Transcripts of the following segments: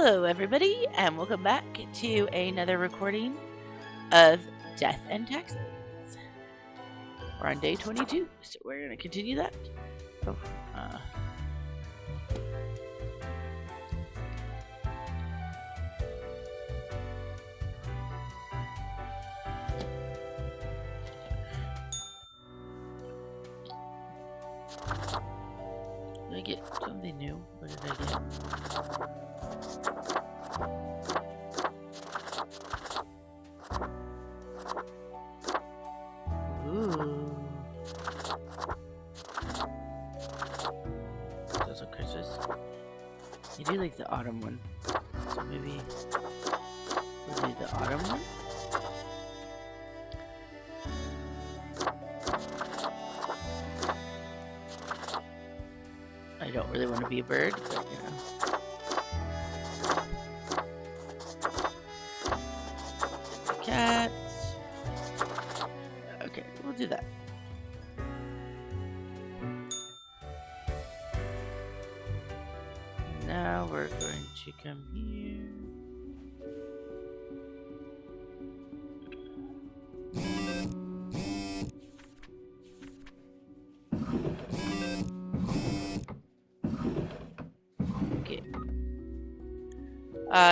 Hello, everybody, and welcome back to another recording of Death and Taxes. We're on day 22, so we're going to continue that. Oh, Did I get something new? What did I get? Ooh. Those are Christmas. I do like the autumn one. So maybe we'll do the autumn one. I don't really want to be a bird, but you know. Cats. Okay, we'll do that. Now we're going to come here. Okay.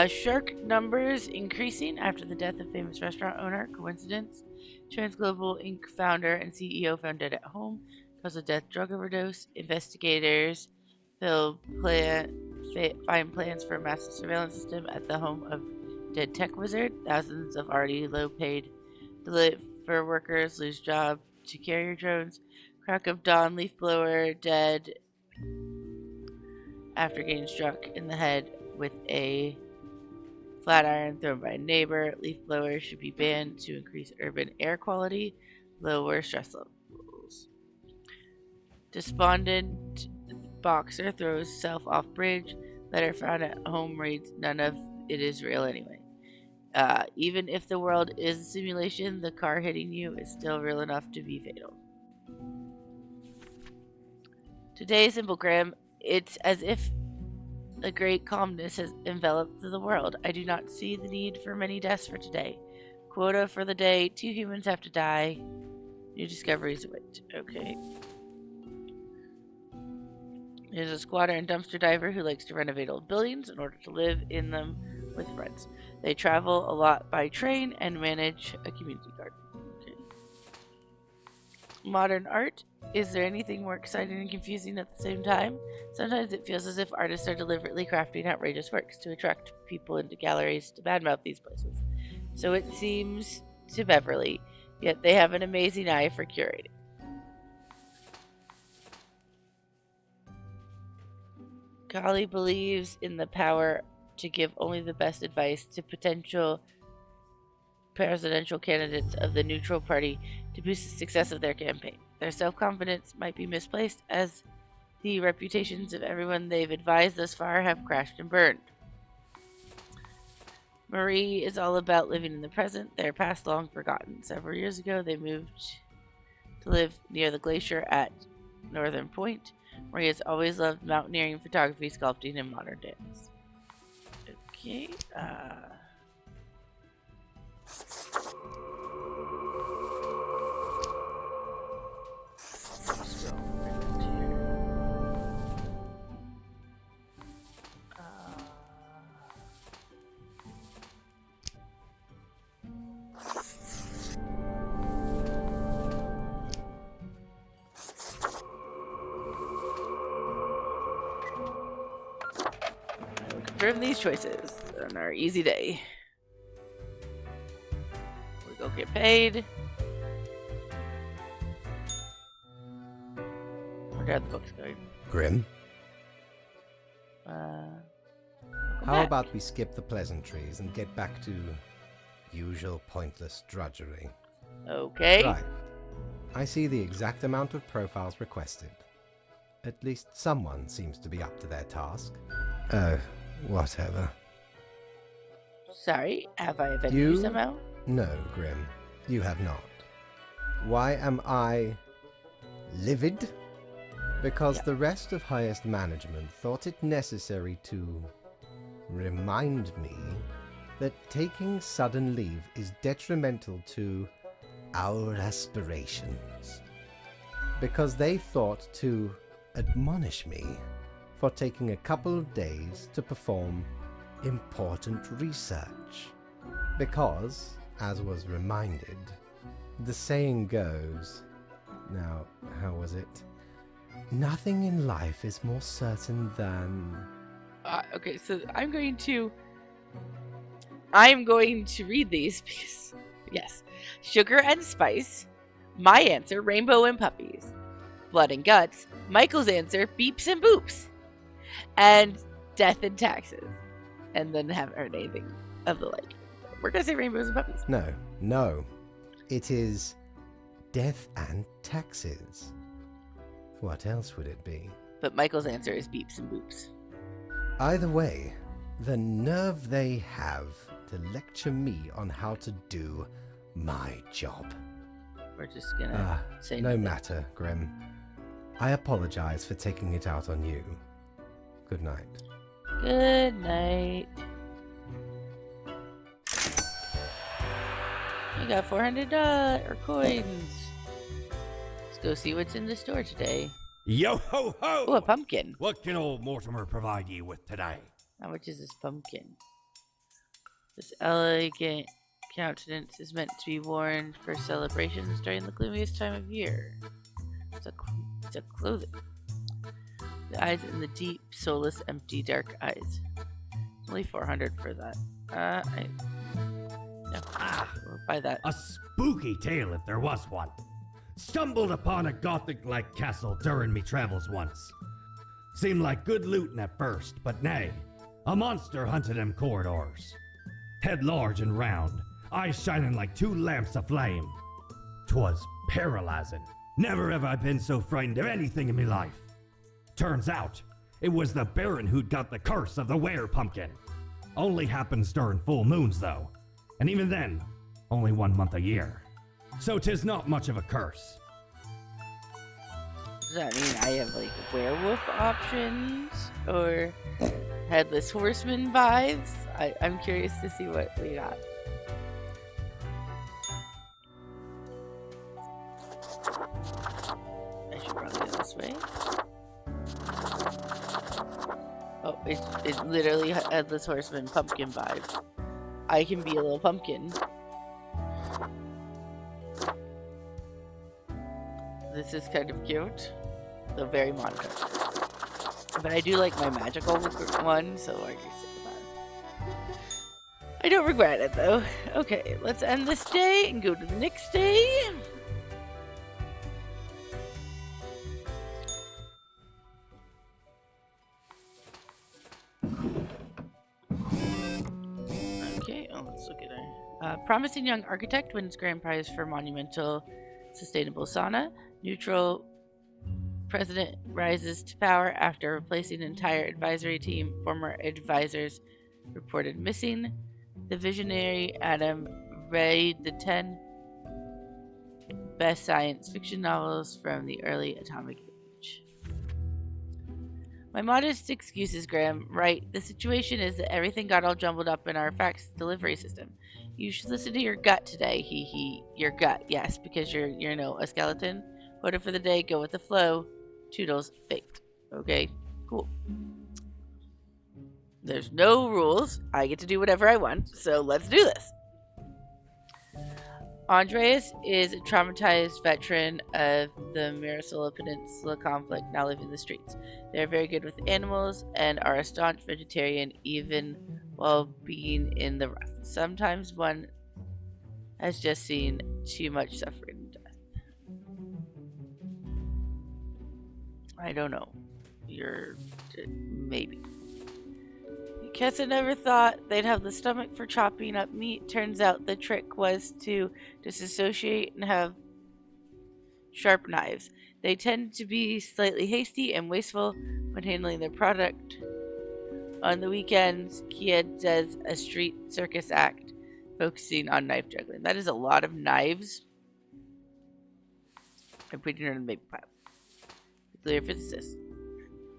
Shark numbers increasing after the death of famous restaurant owner. Coincidence? Transglobal Inc. founder and CEO found dead at home. Cause of death, drug overdose. Investigators find plans for a massive surveillance system at the home of dead tech wizard. Thousands of already low-paid deliver workers lose job to carrier drones. Crack of dawn, leaf blower dead after getting struck in the head with a flat iron thrown by a neighbor. Leaf blowers should be banned to increase urban air quality, lower stress levels. Despondent boxer throws self off bridge. Letter found at home reads, "None of it is real anyway." Even if the world is a simulation, the car hitting you is still real enough to be fatal. Today's Graham, it's as if a great calmness has enveloped the world. I do not see the need for many deaths for today. Quota for the day, 2 humans have to die. New discoveries await. Okay. There's a squatter and dumpster diver who likes to renovate old buildings in order to live in them with friends. They travel a lot by train and manage a community garden. Okay. Modern art. Is there anything more exciting and confusing at the same time? Sometimes it feels as if artists are deliberately crafting outrageous works to attract people into galleries to badmouth these places. So it seems to Beverly, yet they have an amazing eye for curating. Golly believes in the power to give only the best advice to potential presidential candidates of the neutral party to boost the success of their campaign. Their self-confidence might be misplaced, as the reputations of everyone they've advised thus far have crashed and burned. Marie is all about living in the present, their past long forgotten. Several years ago, they moved to live near the glacier at Northern Point. Marie has always loved mountaineering, photography, sculpting, and modern dance. Okay, confirm these choices on our easy day. We go get paid. Where are the books going? Grim, how back. about we skip the pleasantries and get back to usual pointless drudgery? Okay. Right. I see the exact amount of profiles requested. At least someone seems to be up to their task. Oh, whatever. Sorry, have I offended you somehow? No, Grim, you have not. Why am I livid? Because the rest of highest management thought it necessary to remind me that taking sudden leave is detrimental to our aspirations, because they thought to admonish me for taking a couple of days to perform important research. Because, as was reminded, the saying goes, now, how was it? Nothing in life is more certain than... Okay, so I'm going to read these because, yes, sugar and spice. My answer, rainbow and puppies. Blood and guts. Michael's answer, beeps and boops. And death and taxes. And then haven't heard anything of the like. We're going to say rainbows and puppies. No. It is death and taxes. What else would it be? But Michael's answer is beeps and boops. Either way, the nerve they have to lecture me on how to do my job. We're just gonna say no matter, Grim. I apologize for taking it out on you. Good night. Good night. You got $400 coins. Let's go see what's in the store today. Yo ho ho! Oh, a pumpkin. What can old Mortimer provide you with today? How much is this pumpkin? This elegant countenance is meant to be worn for celebrations during the gloomiest time of year. It's a clothing. The eyes in the deep, soulless, empty, dark eyes. Only 400 for that. No. We'll buy that. A spooky tale if there was one. Stumbled upon a gothic-like castle during me travels once. Seemed like good looting at first, but nay, a monster hunted them corridors. Head large and round, eyes shining like two lamps aflame. 'Twas paralyzing. Never have I been so frightened of anything in me life. Turns out, it was the Baron who'd got the curse of the were-pumpkin. Only happens during full moons, though. And even then, only 1 month a year. So 'tis not much of a curse. Does that mean I have like werewolf options or headless horseman vibes? I'm curious to see what we got. I should probably go this way. Oh, it's literally headless horseman pumpkin vibe. I can be a little pumpkin. This is kind of cute, though very monotone. But I do like my magical one, so I can sit with that. I don't regret it though. Okay, let's end this day and go to the next day. Okay, let's look at her. Promising young architect wins grand prize for monumental sustainable sauna. Neutral president rises to power after replacing entire advisory team. Former advisors reported missing. The visionary Adam read the 10 best science fiction novels from the early atomic age. My modest excuses, Graham. Right, the situation is that everything got all jumbled up in our fax delivery system. You should listen to your gut today. Your gut, yes, because you're a skeleton. Order for the day, go with the flow. Toodles, baked. Okay, cool. There's no rules. I get to do whatever I want, so let's do this. Andreas is a traumatized veteran of the Marisola Peninsula conflict, now living the streets. They are very good with animals and are a staunch vegetarian even while being in the rough. Sometimes one has just seen too much suffering and death. I don't know. Maybe. Kessa never thought they'd have the stomach for chopping up meat. Turns out the trick was to disassociate and have sharp knives. They tend to be slightly hasty and wasteful when handling their product. On the weekends, Kia does a street circus act focusing on knife juggling. That is a lot of knives. I'm putting her in the baby pile. Nuclear physicist.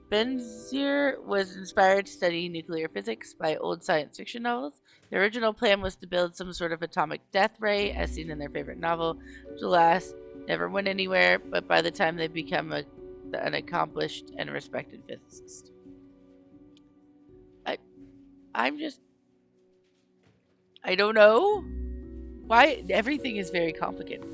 Benzier was inspired to study nuclear physics by old science fiction novels. The original plan was to build some sort of atomic death ray, as seen in their favorite novel, which alas never went anywhere, but by the time they become an accomplished and respected physicist. I, I'm just, I don't know why everything is very complicated.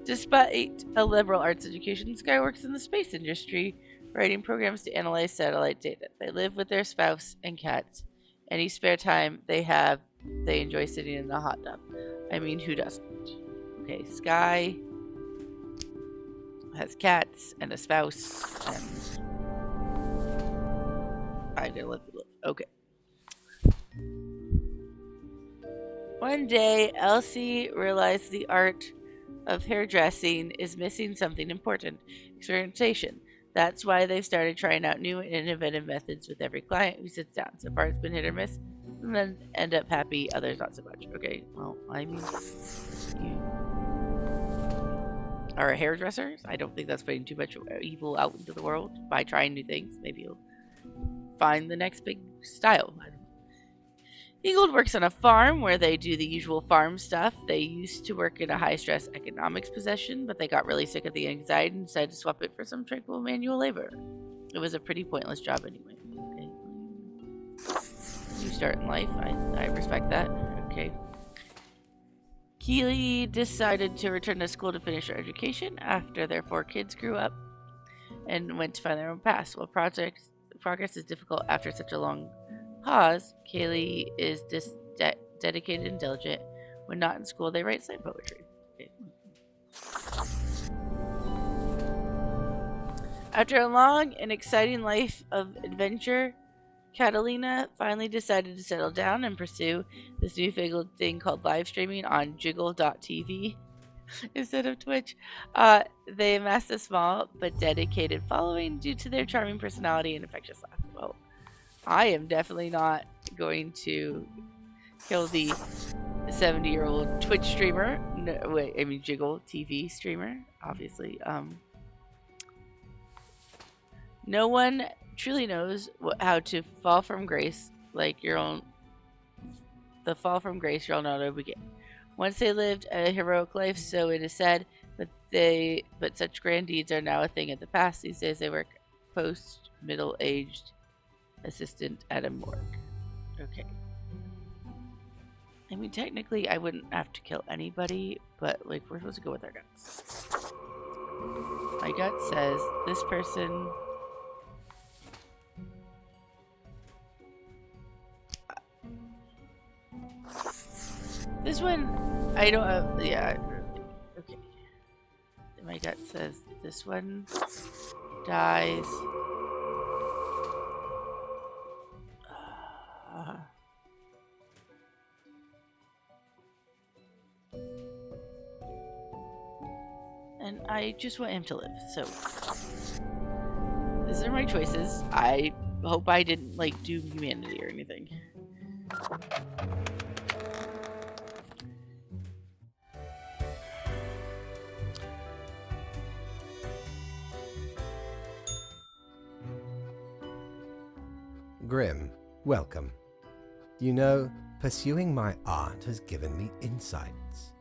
Despite a liberal arts education, this guy works in the space industry, writing programs to analyze satellite data. They live with their spouse and cats. Any spare time they have, they enjoy sitting in the hot tub. I mean, who doesn't? Okay, Sky has cats and a spouse, and I'm gonna let them live. Okay. One day, Elsie realized the art of hairdressing is missing something important: experimentation. That's why they started trying out new and innovative methods with every client who sits down. So far, it's been hit or miss. Some then end up happy, others not so much. Okay, well, I mean, you are hairdressers. I don't think that's putting too much evil out into the world by trying new things. Maybe you'll find the next big style. I don't know. Ingold works on a farm where they do the usual farm stuff. They used to work in a high-stress economics position, but they got really sick of the anxiety and decided to swap it for some tranquil manual labor. It was a pretty pointless job anyway. Okay. New start in life. I respect that. Okay. Keely decided to return to school to finish her education after their 4 kids grew up and went to find their own paths. While progress is difficult after such a long pause, Kaylee is dedicated and diligent. When not in school, they write slam poetry. Okay. After a long and exciting life of adventure, Catalina finally decided to settle down and pursue this newfangled thing called live streaming on Jiggle.tv instead of Twitch. They amassed a small but dedicated following due to their charming personality and infectious laugh. Well, I am definitely not going to kill the 70-year-old Twitch streamer. No, wait, I mean Jiggle TV streamer, obviously. No one truly knows how to fall from grace like your own. The fall from grace you'll know to begin. Once they lived a heroic life, so it is said, but such grand deeds are now a thing of the past. These days they work middle-aged assistant at a morgue. Okay. I mean, technically, I wouldn't have to kill anybody, but, like, we're supposed to go with our guts. My gut says this person... This one, I don't have... Yeah, okay. My gut says this one dies... and I just want him to live, so these are my choices. I hope I didn't, like, do humanity or anything. Grim, welcome. You know, pursuing my art has given me insights.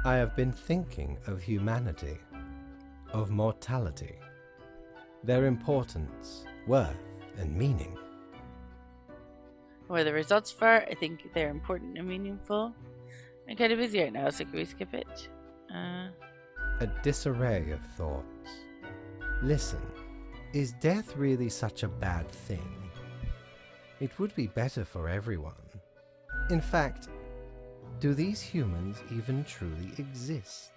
I have been thinking of humanity, of mortality, their importance, worth, and meaning. Where the results far, I think they're important and meaningful. I'm kind of busy right now, so can we skip it? A disarray of thoughts. Listen, is death really such a bad thing? It would be better for everyone. In fact, do these humans even truly exist?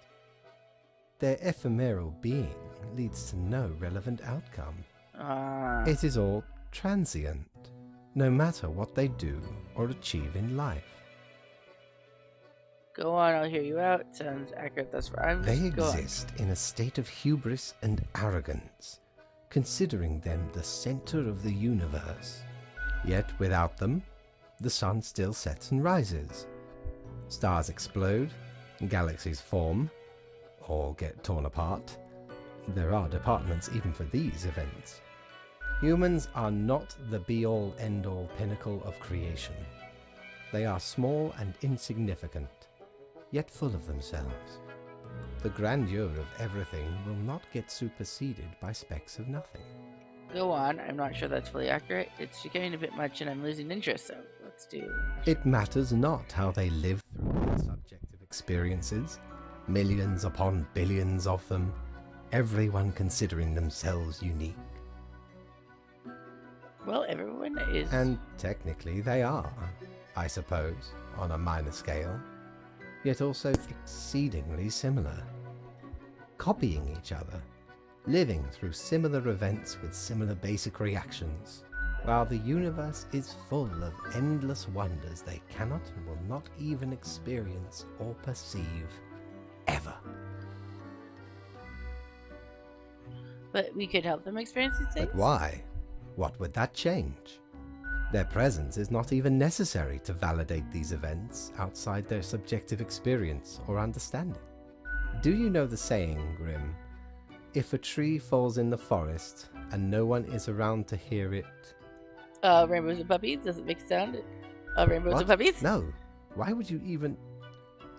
Their ephemeral being leads to no relevant outcome. It is all transient, no matter what they do or achieve in life. Go on, I'll hear you out. Sounds accurate thus far. They exist in a state of hubris and arrogance, considering them the center of the universe. Yet without them, the sun still sets and rises. Stars explode, galaxies form, or get torn apart. There are departments even for these events. Humans are not the be-all, end-all pinnacle of creation. They are small and insignificant, yet full of themselves. The grandeur of everything will not get superseded by specks of nothing. Go on. I'm not sure that's fully accurate. It's becoming a bit much and I'm losing interest, so let's do... It matters not how they live through their subjective experiences, millions upon billions of them, everyone considering themselves unique. Well, everyone is... And technically they are, I suppose, on a minor scale, yet also exceedingly similar. Copying each other, living through similar events with similar basic reactions, while the universe is full of endless wonders they cannot and will not even experience or perceive, ever. But we could help them experience these things? But why? What would that change? Their presence is not even necessary to validate these events outside their subjective experience or understanding. Do you know the saying, Grim? If a tree falls in the forest and no one is around to hear it... Rainbows and puppies? Does it make a sound? Rainbows What? and puppies? No. Why would you even...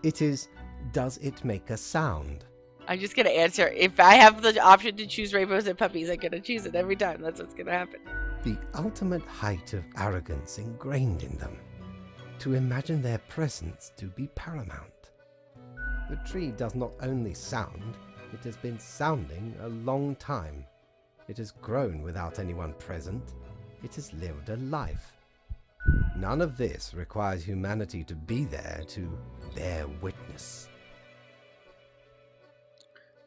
It is, does it make a sound? I'm just gonna answer. If I have the option to choose rainbows and puppies, I'm gonna choose it every time. That's what's gonna happen. The ultimate height of arrogance ingrained in them. To imagine their presence to be paramount. The tree does not only sound, it has been sounding a long time. It has grown without anyone present. It has lived a life. None of this requires humanity to be there to bear witness.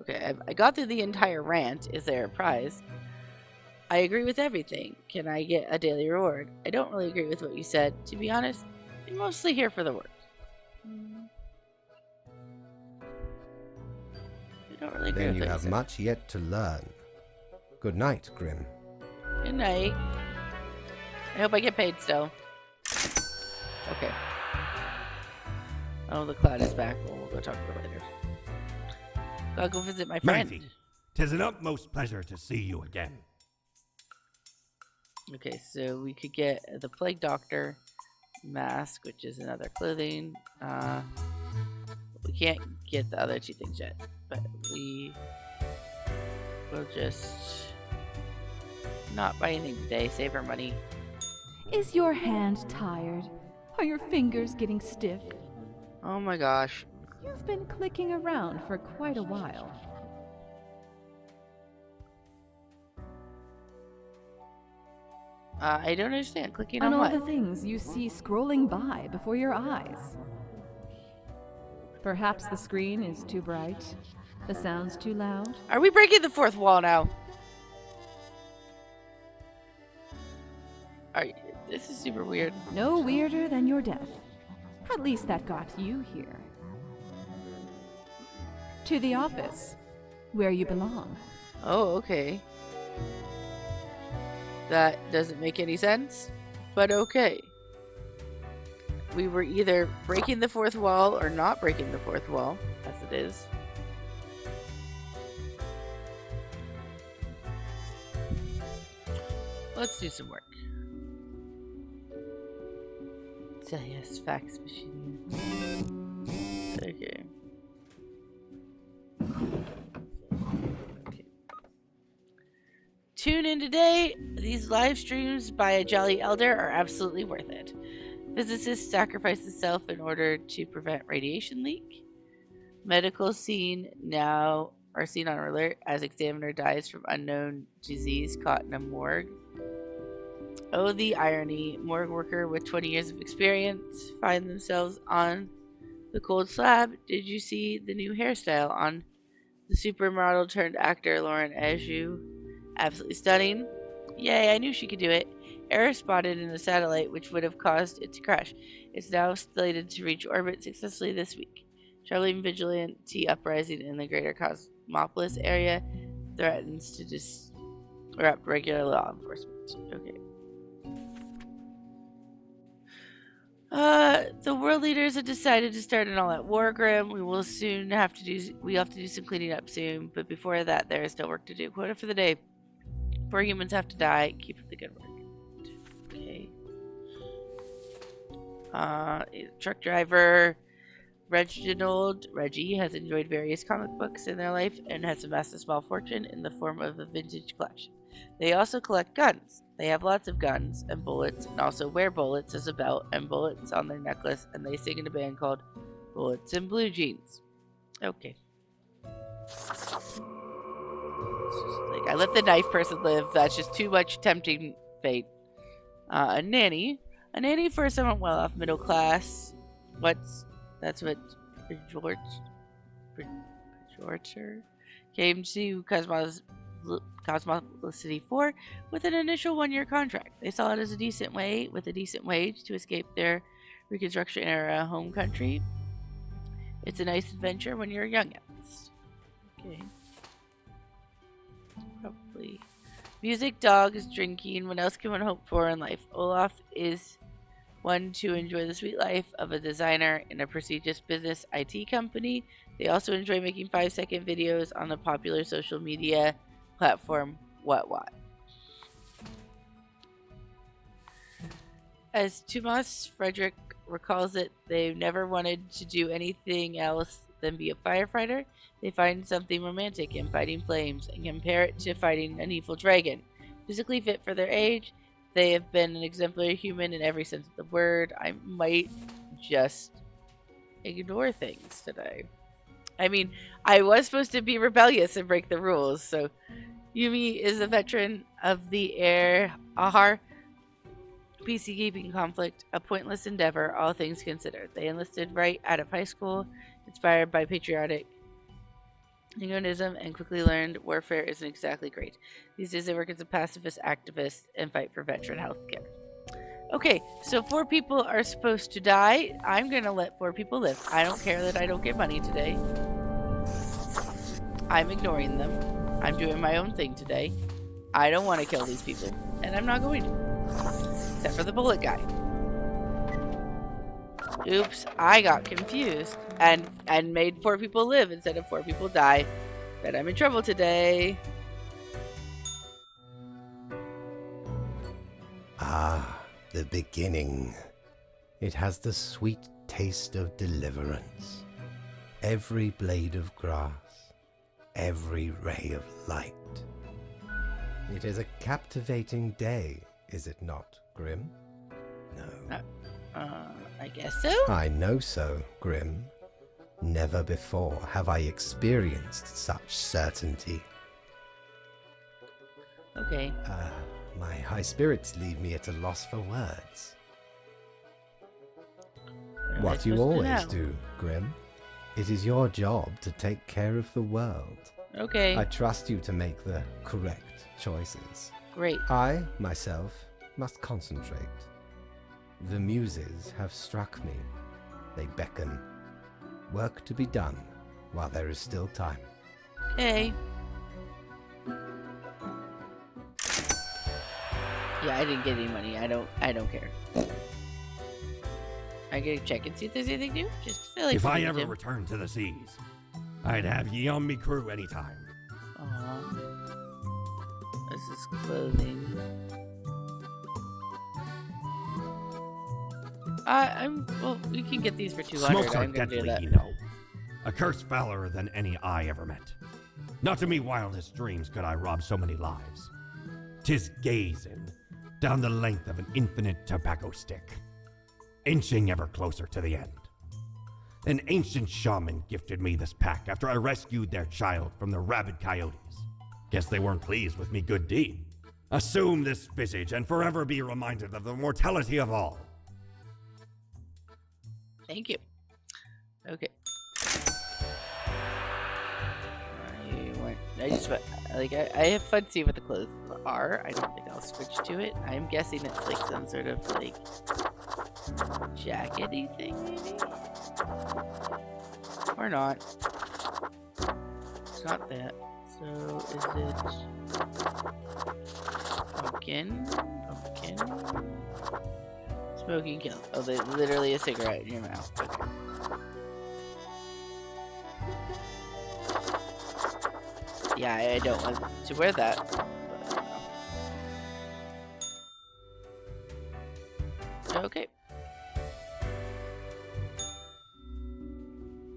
Okay, I got through the entire rant. Is there a prize? I agree with everything. Can I get a daily reward? I don't really agree with what you said. To be honest, I'm mostly here for the work. I don't really agree Then with you what have said. much yet to learn. Good night, Grim. Good night. I hope I get paid still. Okay. Oh, the cloud is back. We'll go talk about it later. I'll go visit my friend. Matey, 'tis an utmost pleasure to see you again. Okay, so we could get the Plague Doctor mask, which is another clothing. We can't get the other two things yet, but we will just not buy anything today, save our money. Is your hand tired? Are your fingers getting stiff? Oh my gosh. You've been clicking around for quite a while. I don't understand. Clicking On on all what? the things you see scrolling by before your eyes. Perhaps the screen is too bright, the sound's too loud. Are we breaking the fourth wall now? This is super weird. No weirder than your death. At least that got you here. To the office, where you belong. Oh, okay. That doesn't make any sense, but okay. We were either breaking the fourth wall or not breaking the fourth wall, as it is. Let's do some work. So yes, fax machine. Okay. Okay. Tune in today. These live streams by a Jolly Elder are absolutely worth it. Physicists sacrifice themselves in order to prevent radiation leak. Medical scene now are seen on alert as examiner dies from unknown disease caught in a morgue. Oh, the irony. Morgue worker with 20 years of experience find themselves on the cold slab. Did you see the new hairstyle on the supermodel turned actor Lauren Ajou? Absolutely stunning. Yay, I knew she could do it. Error spotted in the satellite which would have caused it to crash. It's now slated to reach orbit successfully this week. Traveling vigilante uprising in the greater Cosmopolis area threatens to disrupt regular law enforcement. Okay. The world leaders have decided to start an all-out war, Grim. We will soon have to do. We have to do some cleaning up soon, but before that, there is still work to do. Quota for the day: 4 humans have to die. Keep up the good work. Okay. Truck driver Reggie has enjoyed various comic books in their life and has amassed a small fortune in the form of a vintage collection. They also collect guns. They have lots of guns and bullets, and also wear bullets as a belt and bullets on their necklace, and they sing in a band called Bullets and Blue Jeans. Okay. Like, I let the knife person live. That's just too much tempting fate. A nanny for someone well-off middle class. That's what George came to Cosmopolicity for with an initial 1-year contract. They saw it as a decent way, with a decent wage, to escape their Reconstruction era home country. It's a nice adventure when you're young at least. Okay. Probably. Music, dogs, drinking. What else can one hope for in life? Olaf is one to enjoy the sweet life of a designer in a prestigious business IT company. They also enjoy making 5-second videos on the popular social media platform What. As Tomas Frederick recalls it, they never wanted to do anything else than be a firefighter. They find something romantic in fighting flames and compare it to fighting an evil dragon. Physically fit for their age, they have been an exemplary human in every sense of the word. I might just ignore things today. I mean, I was supposed to be rebellious and break the rules, so Yumi is a veteran of the Ahar peacekeeping conflict, a pointless endeavor, all things considered. They enlisted right out of high school, inspired by patriotic Neonism, and quickly learned warfare isn't exactly great. These days they work as a pacifist activist and fight for veteran health care. Okay, so 4 people are supposed to die. I'm gonna let 4 people live. I don't care that I don't get money today. I'm ignoring them. I'm doing my own thing today. I don't want to kill these people, and I'm not going to. Except for the bullet guy. Oops, I got confused and made 4 people live instead of 4 people die. Bet I'm in trouble today. Ah, the beginning. It has the sweet taste of deliverance. Every blade of grass, every ray of light. It is a captivating day, is it not, Grim? No. I guess so? I know so, Grim. Never before have I experienced such certainty. Okay. My high spirits leave me at a loss for words. What you always do, Grim. It is your job to take care of the world. Okay. I trust you to make the correct choices. Great. I, myself, must concentrate. The muses have struck me. They beckon. Work to be done while there is still time. Okay. Yeah, I didn't get any money. I don't care. I gotta check and see if there's anything new. Just 'cause I like If I talking to ever him. return to the seas, I'd have ye on me crew anytime. This is clothing. Well, we can get these for 200. Smokes are I'm gonna do deadly, that. you know. A curse fouler than any I ever met. Not to me wildest dreams could I rob so many lives. 'Tis gazing down the length of an infinite tobacco stick, inching ever closer to the end. An ancient shaman gifted me this pack after I rescued their child from the rabid coyotes. Guess they weren't pleased with me good deed. Assume this visage and forever be reminded of the mortality of all. Thank you. Okay. I have fun seeing what the clothes are. I don't think I'll switch to it. I'm guessing it's like some sort of like jackety thing, maybe? Or not. It's not that. So is it pumpkin? Pumpkin. This Smoking kills. Oh, they literally a cigarette in your mouth. Okay. Yeah, I don't want to wear that. Okay.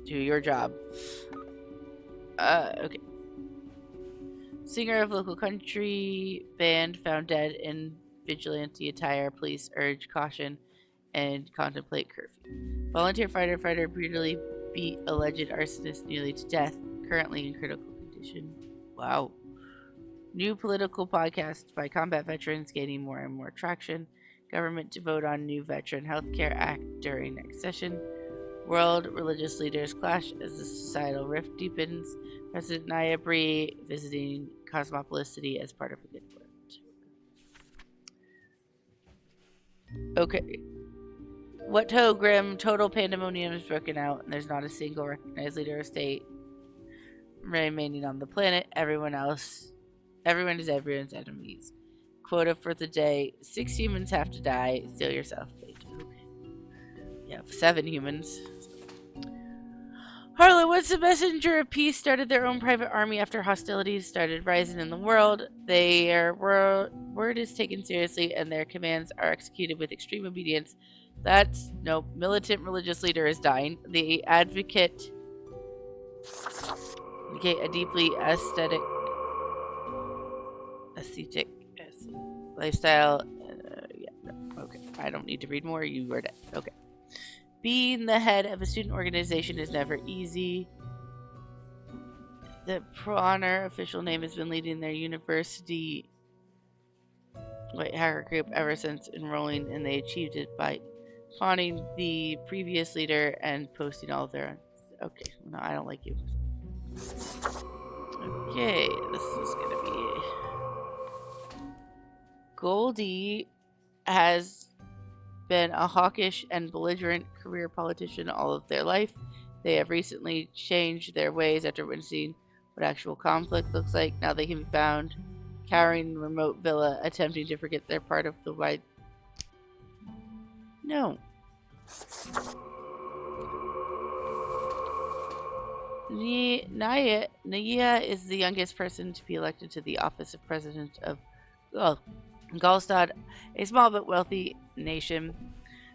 Do your job. Okay. Singer of local country band found dead in vigilante attire. Police urge caution and contemplate curfew. Volunteer fighter brutally beat alleged arsonist nearly to death. Currently in critical condition. Wow. New political podcast by combat veterans gaining more and more traction. Government to vote on new Veteran Healthcare Act during next session. World religious leaders clash as the societal rift deepens. President Naya Bree visiting Cosmopolicity as part of a good work. Okay. What ho, Grim? Total pandemonium is broken out, and there's not a single recognized leader of state remaining on the planet. Everyone is everyone's enemies. Quota for the day: 6 humans have to die. Steal yourself. Okay. Yeah, 7 humans. Harlow, once the messenger of peace, started their own private army after hostilities started rising in the world. Their word is taken seriously and their commands are executed with extreme obedience. Nope. Militant religious leader is dying. The advocate a deeply ascetic lifestyle. Yeah, no, okay. I don't need to read more. You read it. Okay. Being the head of a student organization is never easy. The Pro Honor official name has been leading their university hacker group ever since enrolling, and they achieved it by fawning the previous leader and posting all of their. Okay, no, I don't like you. Okay, this is gonna be. Goldie has been a hawkish and belligerent career politician all of their life. They have recently changed their ways after witnessing what actual conflict looks like. Now they can be found cowering in a remote villa, attempting to forget they're part of the wide. No. Naya is the youngest person to be elected to the office of president of Galstad, a small but wealthy nation.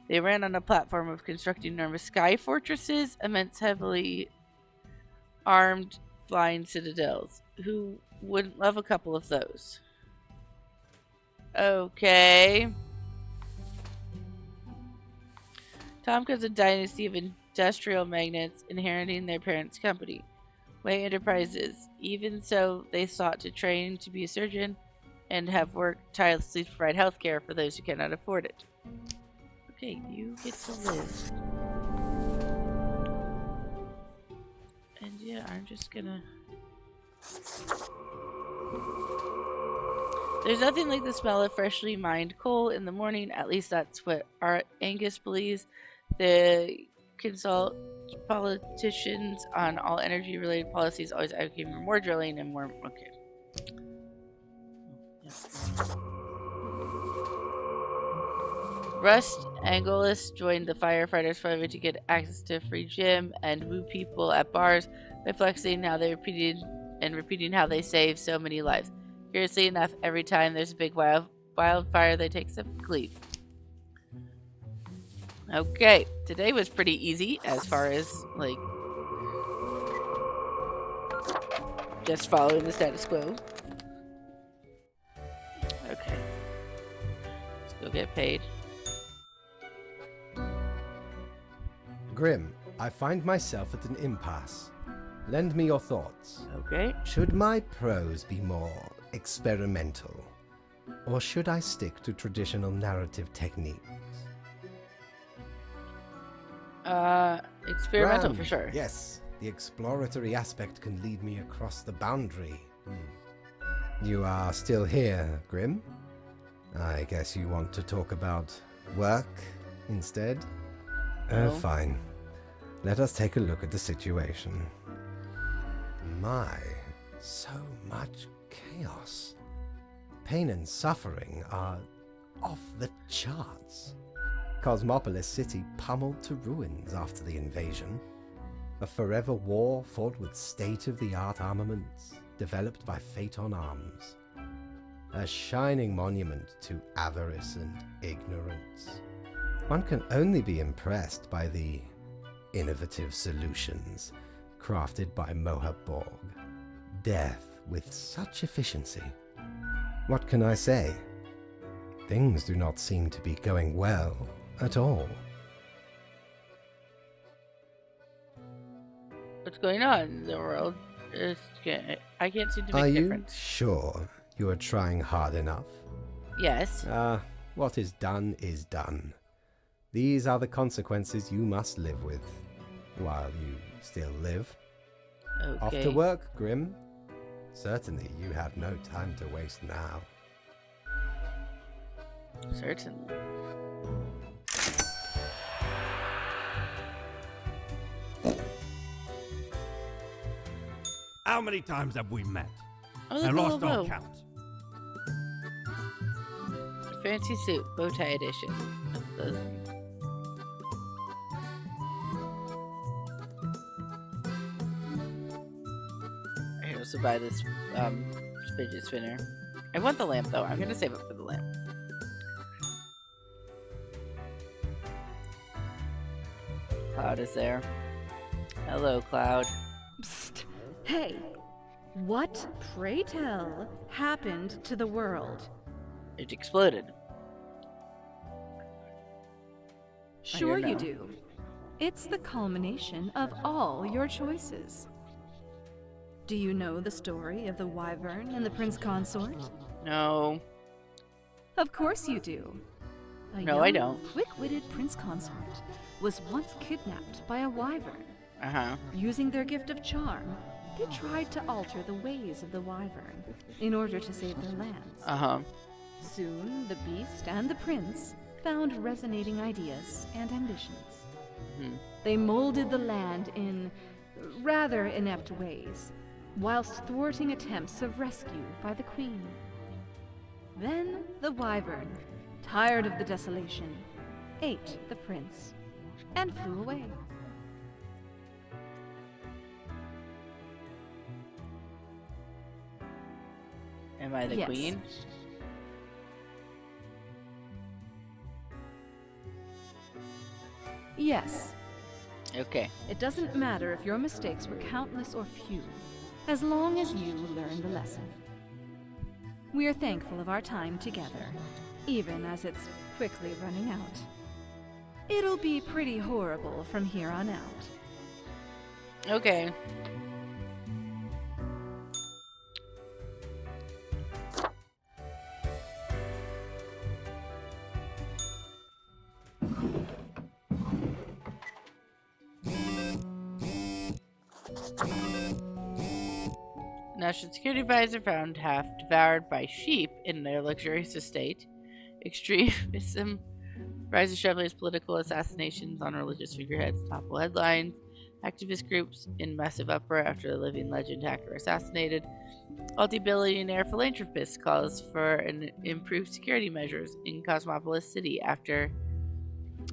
They ran on a platform of constructing enormous sky fortresses, immense heavily armed flying citadels. Who wouldn't love a couple of those? Okay. Tomka's a dynasty of industrial magnates inheriting their parents' company, Way Enterprises. Even so, they sought to train to be a surgeon and have worked tirelessly to provide health care for those who cannot afford it. Okay, you get to live. And yeah, I'm just gonna... There's nothing like the smell of freshly mined coal in the morning. At least that's what our Angus believes. They consult politicians on all energy-related policies, always advocating for more drilling and more... Okay. Rust Angolis joined the firefighters finally to get access to a free gym and woo people at bars by flexing how they repeating how they save so many lives. Curiously enough, every time there's a big wildfire, they take some glee. Okay, today was pretty easy as far as like just following the status quo. Okay, let's go get paid. Grim, I find myself at an impasse. Lend me your thoughts. Okay. Should my prose be more experimental, or should I stick to traditional narrative techniques? Experimental Grand. for sure. Yes, the exploratory aspect can lead me across the boundary. You are still here, Grim? I guess you want to talk about work instead? No. Fine. Let us take a look at the situation. My, so much chaos. Pain and suffering are off the charts. Cosmopolis City pummeled to ruins after the invasion. A forever war fought with state-of-the-art armaments developed by Phaeton Arms. A shining monument to avarice and ignorance. One can only be impressed by the innovative solutions crafted by Mohabborg. Death with such efficiency. What can I say? Things do not seem to be going well at all. What's going on in the world? I can't seem to make Are a you difference. sure you are trying hard enough? Yes. What is done is done. These are the consequences you must live with, while you still live. Okay. Off to work, Grim. Certainly you have no time to waste now. Certainly. How many times have we met? Oh, I look, a lost little all bow. count. Fancy suit, bow tie edition. I also buy this fidget spinner. I want the lamp though. I'm gonna save up for the lamp. Cloud is there. Hello, Cloud. Psst. Hey, what, pray tell, happened to the world? It exploded. Sure you know. do. It's the culmination of all your choices. Do you know the story of the wyvern and the prince consort? No. Of course you do. A No, I young, don't. quick-witted prince consort was once kidnapped by a wyvern. Uh-huh. Using their gift of charm, they tried to alter the ways of the wyvern in order to save their lands. Uh-huh. Soon, the beast and the prince found resonating ideas and ambitions. Hmm. They molded the land in rather inept ways, whilst thwarting attempts of rescue by the queen. Then the wyvern, tired of the desolation, ate the prince and flew away. Am I the Yes. queen? Yes, Okay. it doesn't matter if your mistakes were countless or few, as long as you learn the lesson. We are thankful of our time together, even as it's quickly running out. It'll be pretty horrible from here on out. Okay. National Security Advisor found half devoured by sheep in their luxurious estate. Extremism rises sharply as political assassinations on religious figureheads topple headlines. Activist groups in massive uproar after the living legend hacker assassinated. Multi-billionaire philanthropist calls for an improved security measures in Cosmopolis City after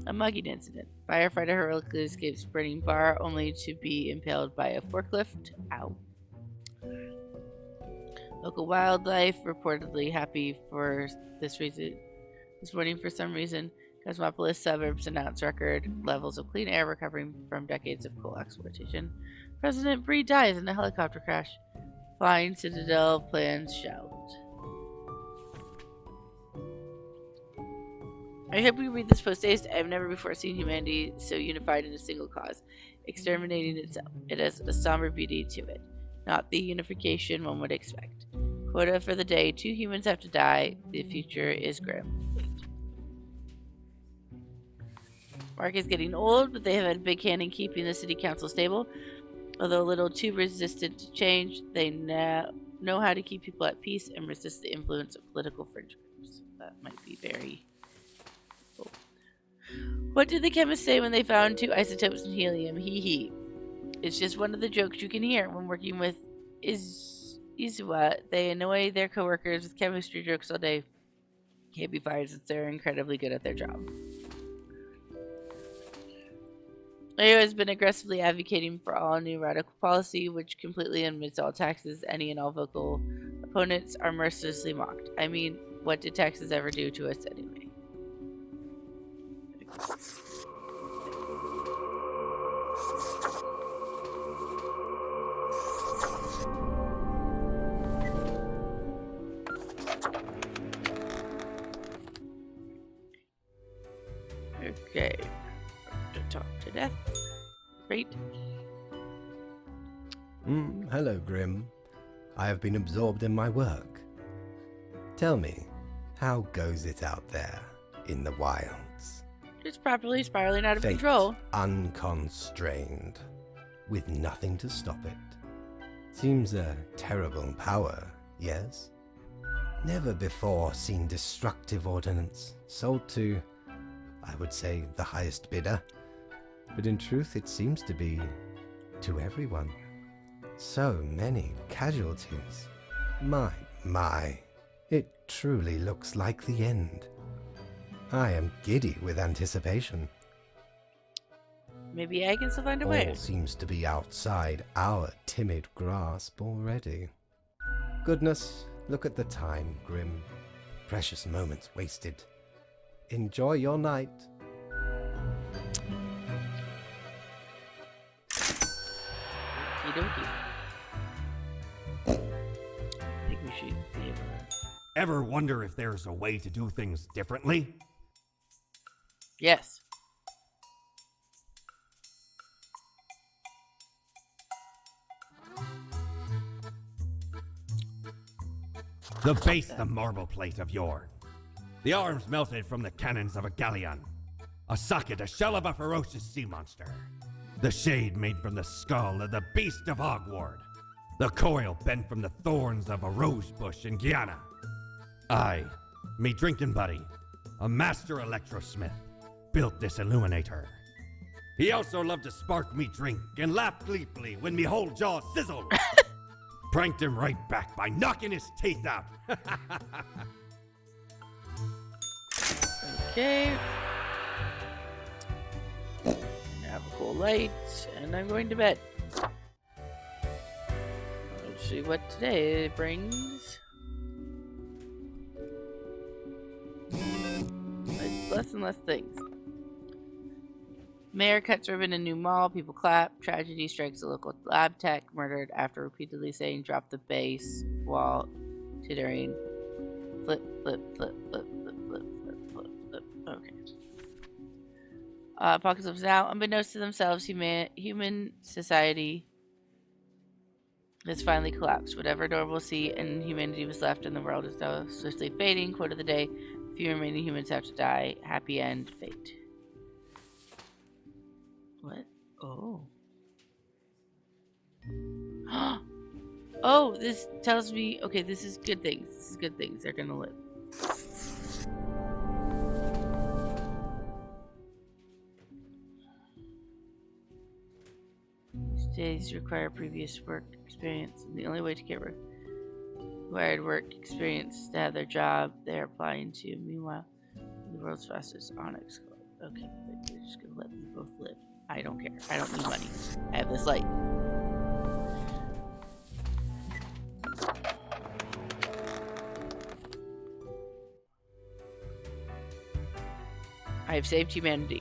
a mugging incident. Firefighter heroically escapes burning bar only to be impaled by a forklift. Ow. Local wildlife reportedly happy for this reason. This morning, for some reason, Cosmopolis suburbs announced record levels of clean air recovering from decades of coal exploitation. President Bree dies in a helicopter crash. Flying Citadel plans shelved. I hope you read this post haste. I have never before seen humanity so unified in a single cause, exterminating itself. It has a somber beauty to it, not the unification one would expect. Quota for the day: 2 humans have to die. The future is grim. Mark is getting old, but they have had a big hand in keeping the city council stable. Although a little too resistant to change, they now know how to keep people at peace and resist the influence of political fringe groups. That might be very cool. What did the chemists say when they found 2 isotopes in helium? Hee hee. It's just one of the jokes you can hear when working with Izuwa. They annoy their coworkers with chemistry jokes all day. Can't be fired since they're incredibly good at their job. Leo has been aggressively advocating for all new radical policy, which completely omits all taxes. Any and all vocal opponents are mercilessly mocked. I mean, what did taxes ever do to us anyway? Okay. To talk to death. Great. Hello, Grim. I have been absorbed in my work. Tell me, how goes it out there in the wilds? It's properly spiraling out of Fate control. unconstrained, with nothing to stop it. Seems a terrible power, yes? Never before seen destructive ordnance sold to, I would say, the highest bidder. But in truth, it seems to be to everyone. So many casualties. My. It truly looks like the end. I am giddy with anticipation. Maybe I can still find a way. All seems to be outside our timid grasp already. Goodness, look at the time, Grim. Precious moments wasted. Enjoy your night. Okie dokie. I think we should be able to. Ever wonder if there's a way to do things differently? Yes. The base, the marble plate of yore. The arms melted from the cannons of a galleon. A socket, a shell of a ferocious sea monster. The shade made from the skull of the beast of Hogward. The coil bent from the thorns of a rose bush in Guyana. I, me drinking buddy, a master electrosmith, built this illuminator. He also loved to spark me drink and laugh gleefully when me whole jaw sizzled. Pranked him right back by knocking his teeth out. Okay. Have a cool light, and I'm going to bed. Let's see what today brings. Less and less things. Mayor cuts ribbon in new mall. People clap. Tragedy strikes a local lab tech murdered after repeatedly saying "drop the bass" while tittering. Flip, flip, flip, flip, flip, flip, flip, flip, flip. Okay. Apocalypse now. Unbeknownst to themselves, human society has finally collapsed. Whatever normalcy and humanity was left in the world is now swiftly fading. Quote of the day: few remaining humans have to die. Happy end. Fate. What? Oh. Oh, this tells me, okay, this is good things. This is good things. They're gonna live. Studies require previous work experience, and the only way to get required work experience is to have their job they're applying to. Meanwhile, the world's fastest onyx club. Okay, but you're just gonna let them both live. I don't care. I don't need money. I have this light. I have saved humanity.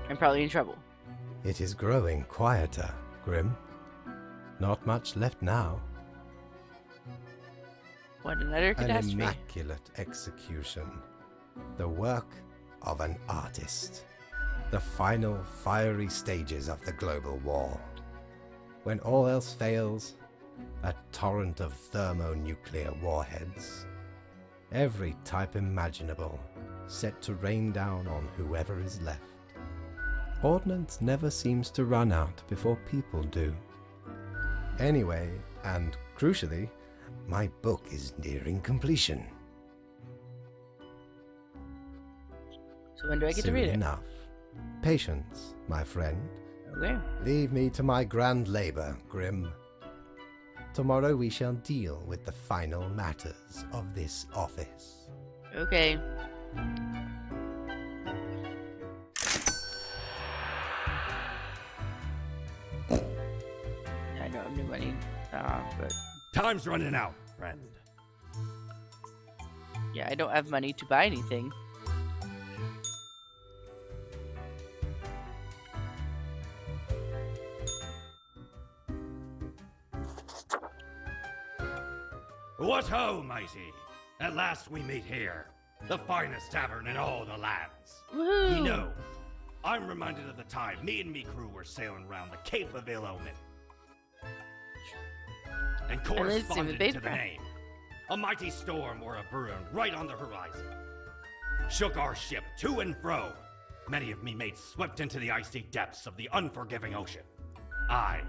I'm probably in trouble. It is growing quieter, Grim. Not much left now. What another An catastrophe. immaculate execution. The work of an artist. The final fiery stages of the global war. When all else fails, a torrent of thermonuclear warheads. Every type imaginable, set to rain down on whoever is left. Ordnance never seems to run out before people do. Anyway, and crucially, my book is nearing completion. So when do I get Soon to read it? enough. Patience, my friend. Okay. Leave me to my grand labor, Grim. Tomorrow we shall deal with the final matters of this office. Okay. wrong, but Time's running out, friend. yeah, I don't have money to buy anything. What ho, mighty! At last we meet here, the finest tavern in all the lands. Woohoo! You know, I'm reminded of the time me and me crew were sailing around the Cape of Ill Omen. And corresponded to the name. A mighty storm or a brewing right on the horizon. Shook our ship to and fro. Many of me mates swept into the icy depths of the unforgiving ocean. Aye,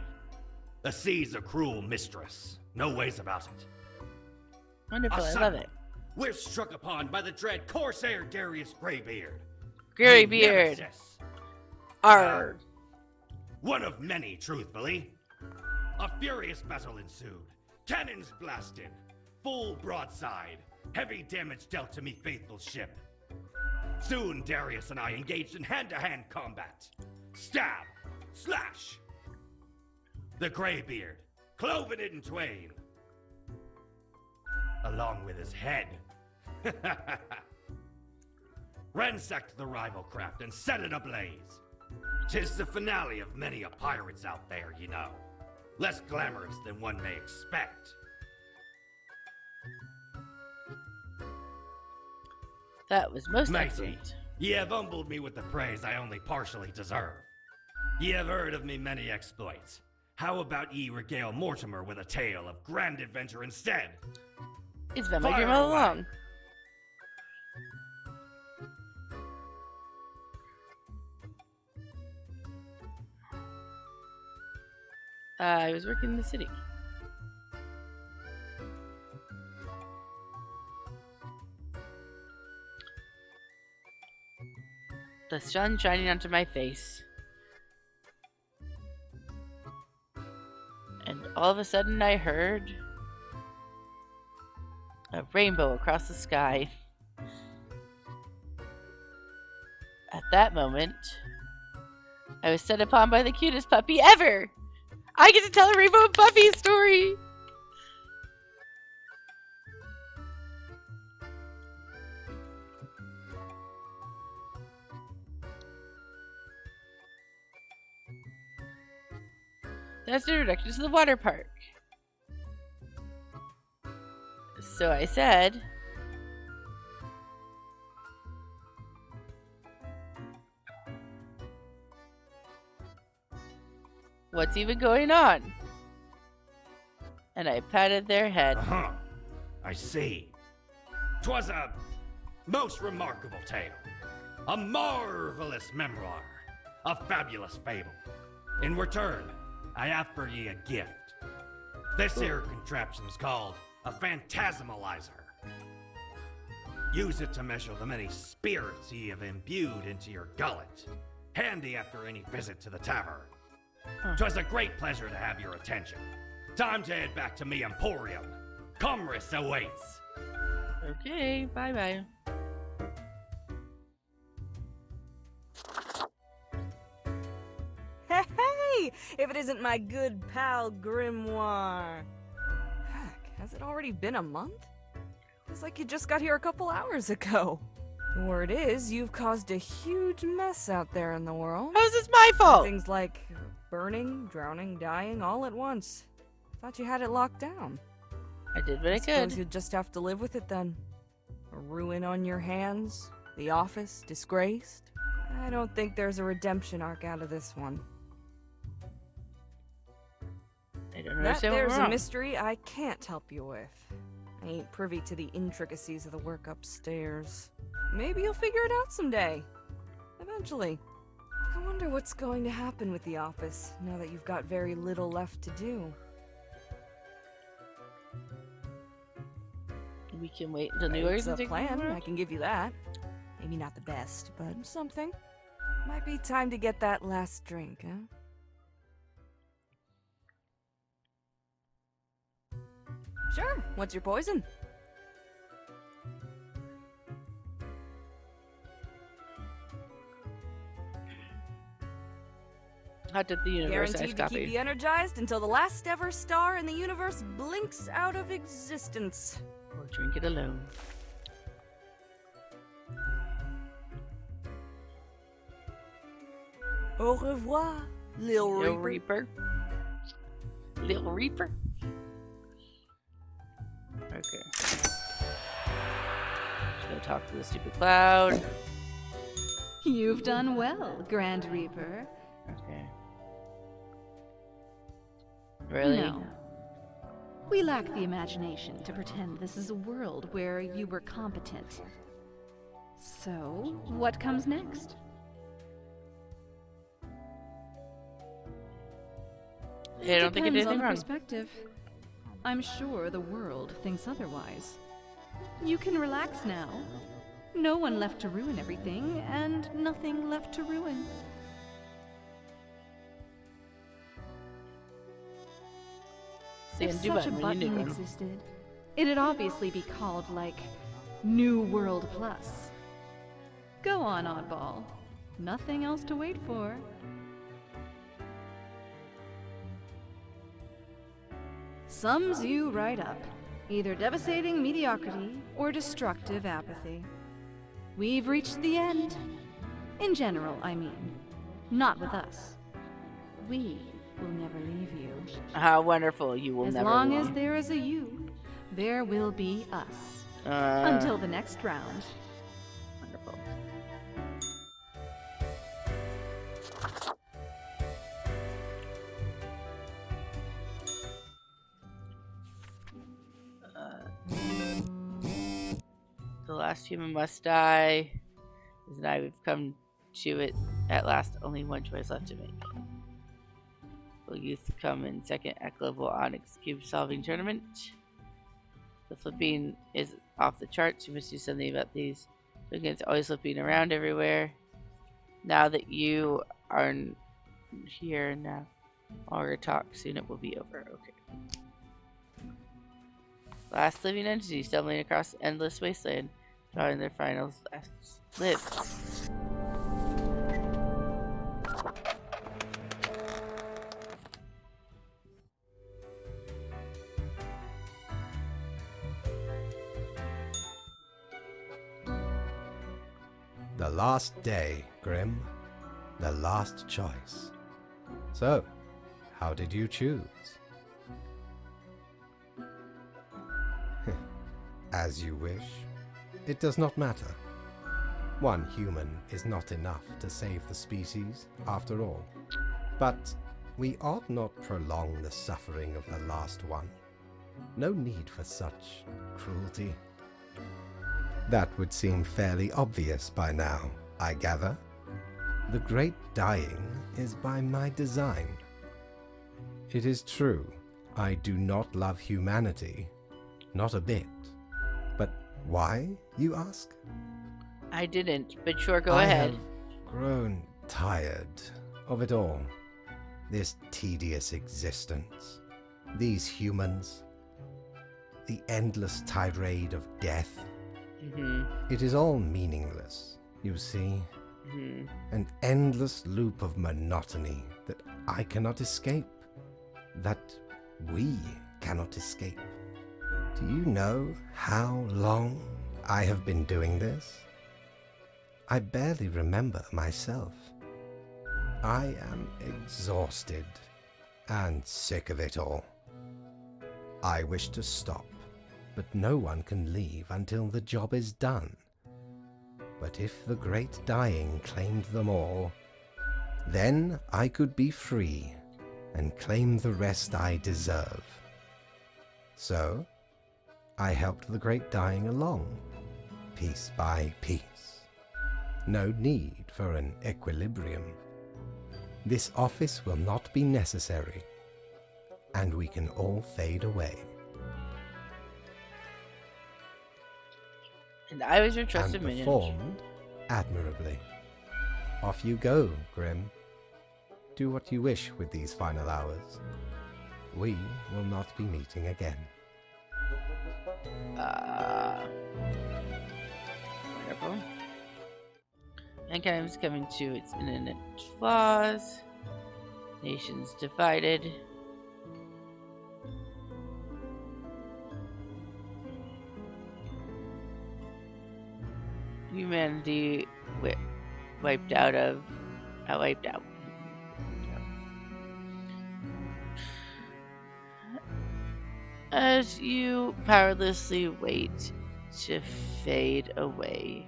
the sea's a cruel mistress. No ways about it. Wonderful, I love it. We're struck upon by the dread Corsair Darius Greybeard. Greybeard. Nemesis. Arr. One of many, truthfully. A furious battle ensued. Cannons blasted. Full broadside. Heavy damage dealt to me faithful ship. Soon Darius and I engaged in hand-to-hand combat. Stab. Slash. The Greybeard, cloven it in twain. Along with his head. Ransacked the rival craft and set it ablaze. 'Tis the finale of many a pirate's out there, you know. Less glamorous than one may expect. That was most Matey, excellent. ye have humbled me with the praise I only partially deserve. Ye have heard of me many exploits. How about ye regale Mortimer with a tale of grand adventure instead? It's been my Fire dream all away. along. I was working in the city. The sun shining onto my face. And all of a sudden I heard a rainbow across the sky. At that moment, I was set upon by the cutest puppy ever! I get to tell a Rainbow and Buffy story! That's the introduction to the water park. So I said, what's even going on? And I patted their head. Uh-huh. I see. 'Twas a most remarkable tale. A marvelous memoir. A fabulous fable. In return, I have for ye a gift. This here contraption's called a phantasmalizer. Use it to measure the many spirits ye have imbued into your gullet. Handy after any visit to the tavern. 'Twas a great pleasure to have your attention. Time to head back to me emporium. Commerce awaits. Okay, bye-bye. Hey, if it isn't my good pal Grimoire. Heck, has it already been a month? It's like you just got here a couple hours ago. The word is, you've caused a huge mess out there in the world. How's this my fault? Things like burning, drowning, dying, all at once. Thought you had it locked down. I did what I Suppose could. you'd just have to live with it then. A ruin on your hands, the office disgraced. I don't think there's a redemption arc out of this one. I don't That understand what there's went a wrong. mystery I can't help you with. I ain't privy to the intricacies of the work upstairs. Maybe you'll figure it out someday. Eventually. I wonder what's going to happen with the office now that you've got very little left to do. We can wait until New Year's It's and a take plan, over. I can give you that. Maybe not the best, but something. Might be time to get that last drink, huh? Sure, what's your poison? Hot Tub the Universe, Guaranteed nice to copy. keep you energized until the last ever star in the universe blinks out of existence. Or drink it alone. Au revoir, Lil Lil Reaper. Reaper. Lil Reaper. Okay. Just gonna talk to the stupid cloud. You've done well, Grand Reaper. Okay. Really? No. We lack the imagination to pretend this is a world where you were competent. So, what comes next? Hey, I don't think it did Depends on anything the wrong. perspective. I'm sure the world thinks otherwise. You can relax now. No one left to ruin everything, and nothing left to ruin. See, If undo such a button when you button need one. existed, it'd obviously be called, like, New World Plus. Go on, oddball. Nothing else to wait for. Sums you right up. Either devastating mediocrity or destructive apathy. We've reached the end. In general, I mean. Not with us. We will never leave you. How wonderful. You will As never long leave. as there is a you, there will be us. Uh, Until the next round. Wonderful. The last human must die. As now we've come to it at last. Only one choice left to make. Will youth come in second at Global Onyx Cube Solving Tournament? The flipping is off the charts. You must do something about these. It's always flipping around everywhere. Now that you are here now, our talk soon it will be over. Okay. Last living entity stumbling across the endless wasteland, drawing their final lives. The last day, Grim. The last choice. So, how did you choose? As you wish. It does not matter. One human is not enough to save the species, after all. But we ought not prolong the suffering of the last one. No need for such cruelty. That would seem fairly obvious by now, I gather. The great dying is by my design. It is true, I do not love humanity, not a bit. But why, you ask? I didn't, but sure, go I ahead. have grown tired of it all. This tedious existence. These humans. The endless tirade of death. It is all meaningless, you see. An endless loop of monotony that I cannot escape. That we cannot escape. Do you know how long I have been doing this? I barely remember myself. I am exhausted and sick of it all. I wish to stop, but no one can leave until the job is done. But if the great dying claimed them all, then I could be free and claim the rest I deserve. So, I helped the great dying along, piece by piece. No need for an equilibrium. This office will not be necessary, and we can all fade away. And I was your And trusted minion. performed admirably. Off you go, Grim. Do what you wish with these final hours. We will not be meeting again. Wonderful. Mankind is coming to its internet flaws. Nations divided. Humanity wiped out. As you powerlessly wait to fade away.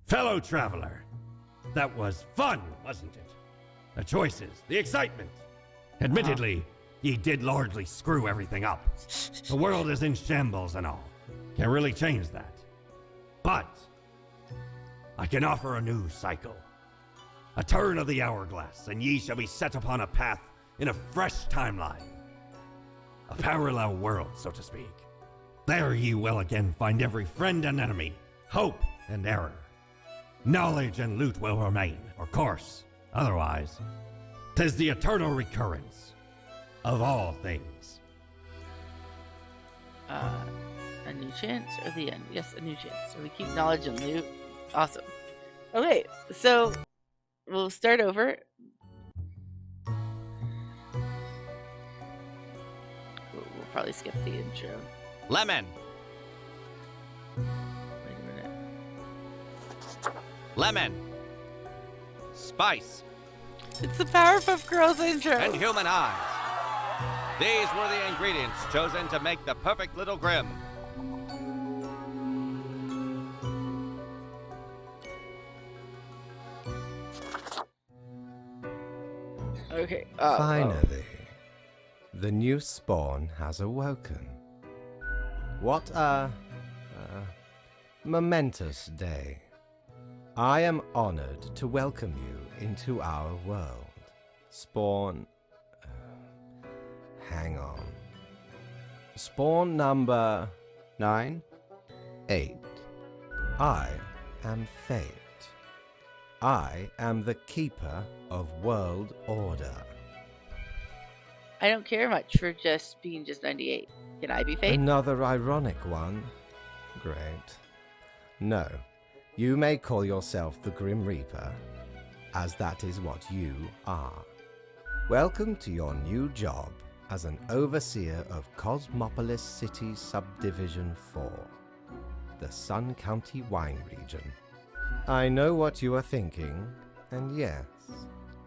Fellow traveler, that was fun, wasn't it? The choices, the excitement. Admittedly, ye did largely screw everything up. The world is in shambles and all. Can't really change that. But I can offer a new cycle. A turn of the hourglass, and ye shall be set upon a path in a fresh timeline. A parallel world, so to speak. There ye will again find every friend and enemy, hope and error. Knowledge and loot will remain, of course. Otherwise, 'tis the eternal recurrence of all things. A new chance or the end? Yes, a new chance. So we keep knowledge and loot. Awesome. Okay, so we'll start over. We'll probably skip the intro. Lemon. Wait a minute. Lemon. Spice. It's the Powerpuff Girls intro. And human eyes. These were the ingredients chosen to make the perfect little Grimm. Okay. Finally, the new spawn has awoken. What a momentous day. I am honored to welcome you into our world. Spawn... hang on. Spawn number... 9? 8. I am Fate. I am the keeper of world order. I don't care much for just being just 98. Can I be Fate? Another ironic one. Great. No, you may call yourself the Grim Reaper, as that is what you are. Welcome to your new job as an overseer of Cosmopolis City Subdivision 4, the Sun County Wine Region. I know what you are thinking, and yes,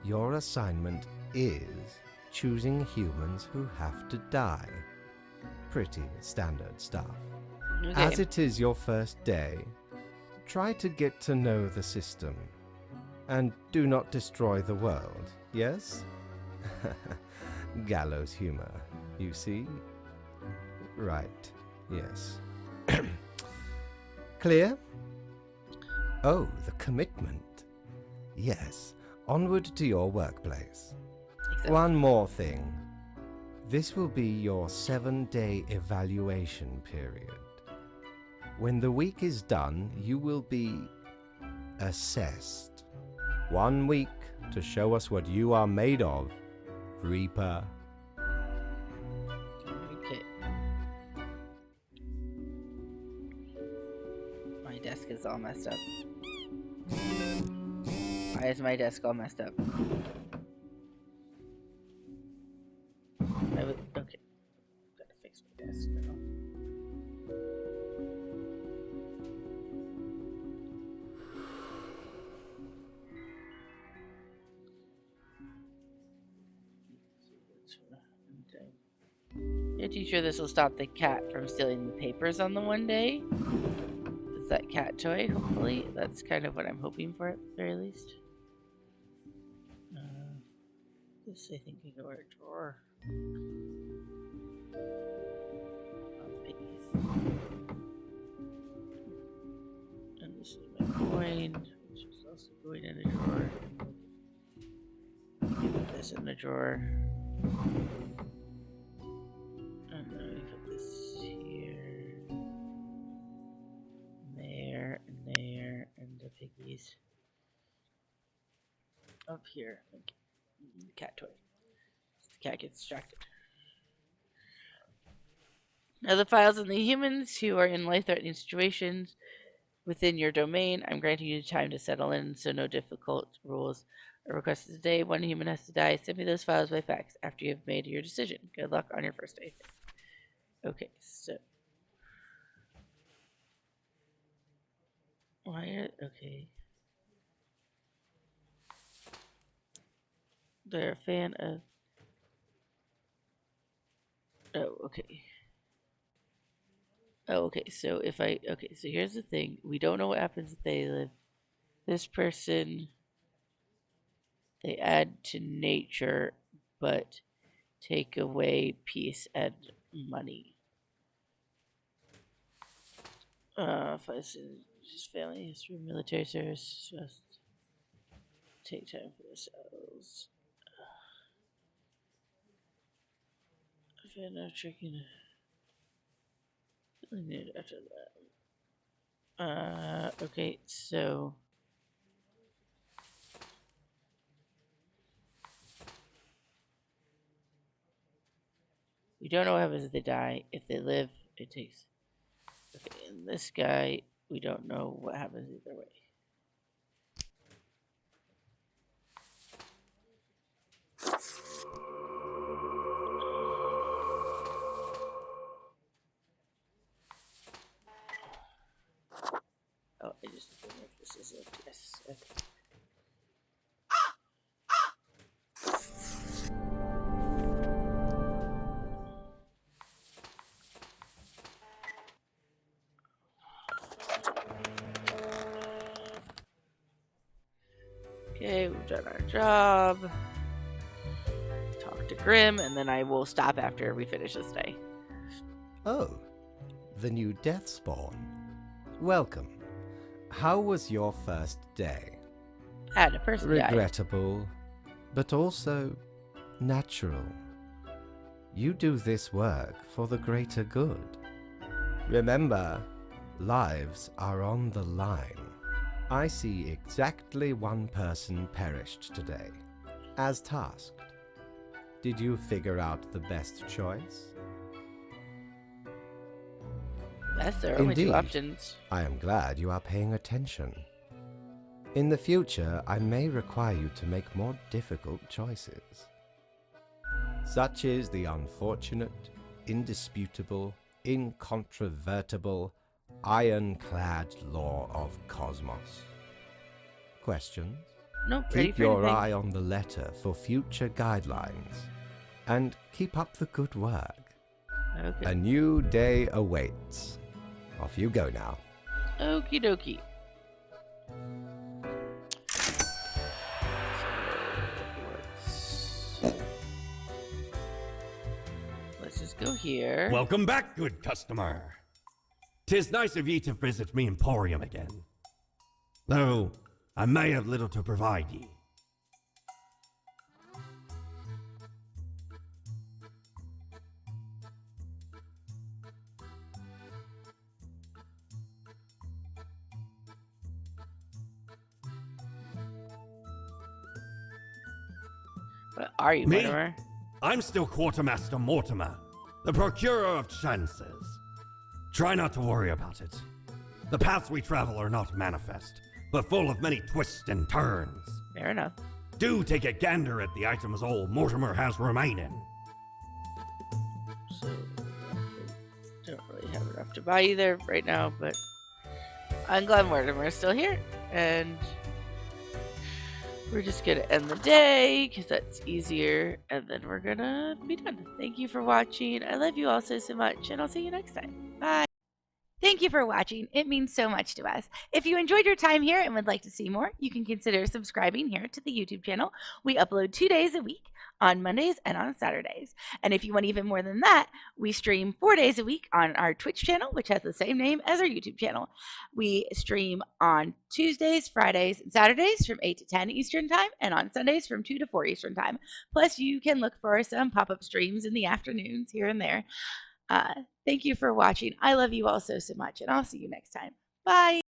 your assignment is choosing humans who have to die. Pretty standard stuff. Okay. As it is your first day, try to get to know the system, and do not destroy the world, yes? Gallows humor, you see? Right, yes. Clear? Oh, the commitment. Yes, onward to your workplace. Exactly. One more thing. This will be your 7-day evaluation period. When the week is done, you will be assessed. 1 week to show us what you are made of, Reaper. Okay. My desk is all messed up. Why is my desk all messed up? Okay. Gotta fix my desk now. Yeah, teacher, this will stop the cat from stealing the papers on the one day. Is that cat toy, hopefully? That's kind of what I'm hoping for at the very least. This, I think, can go in a drawer. And this is my coin, which is also going in a drawer. Put this in the drawer. And then we put this here. And there, and the piggies. Up here. Okay. Cat toy. The cat gets distracted. Now the files on the humans who are in life-threatening situations within your domain. I'm granting you time to settle in, so no difficult rules are requested today. One human has to die. Send me those files by fax after you've made your decision. Good luck on your first day. Okay, so okay. They're a fan of. Oh, okay. Oh, okay. So okay. So here's the thing. We don't know what happens if they live. This person, they add to nature, but take away peace and money. If I see just family history, military service, just take time for themselves. If I know tricking, need after that. Okay, so we don't know what happens if they die. If they live, it takes. Okay, and this guy, we don't know what happens either way. Oh, I just don't know if this is it. Yes. Okay. Okay, we've done our job. Talk to Grim, and then I will stop after we finish this day. Oh, the new death spawn. Welcome. How was your first day? Had a person die. Regrettable, but also natural. You do this work for the greater good. Remember, lives are on the line. I see exactly one person perished today, as tasked. Did you figure out the best choice? That's there are only two Indeed. options. I am glad you are paying attention. In the future, I may require you to make more difficult choices. Such is the unfortunate, indisputable, incontrovertible, ironclad law of cosmos. Questions? Nope, ready Keep for your anything. eye on the letter for future guidelines. And keep up the good work. Okay. A new day awaits. Off you go now. Okie dokie. Let's just go here. Welcome back, good customer. 'Tis nice of ye to visit me emporium again. Though I may have little to provide ye. What are you, Me? Mortimer? I'm still Quartermaster Mortimer, the procurer of chances. Try not to worry about it. The paths we travel are not manifest, but full of many twists and turns. Fair enough. Do take a gander at the items old Mortimer has remaining. So, I don't really have enough to buy either right now, but I'm glad Mortimer's still here, and we're just gonna end the day because that's easier, and then we're gonna be done. Thank you for watching. I love you all so much, and I'll see you next time. Bye. Thank you for watching. It means so much to us. If you enjoyed your time here and would like to see more, you can consider subscribing here to the YouTube channel. We upload 2 days a week, on Mondays and on Saturdays. And if you want even more than that, we stream 4 days a week on our Twitch channel, which has the same name as our YouTube channel. We stream on Tuesdays, Fridays, and Saturdays from 8 to 10 Eastern Time, and on Sundays from 2 to 4 Eastern Time. Plus, you can look for some pop-up streams in the afternoons here and there. Thank you for watching. I love you all so much, and I'll see you next time. Bye.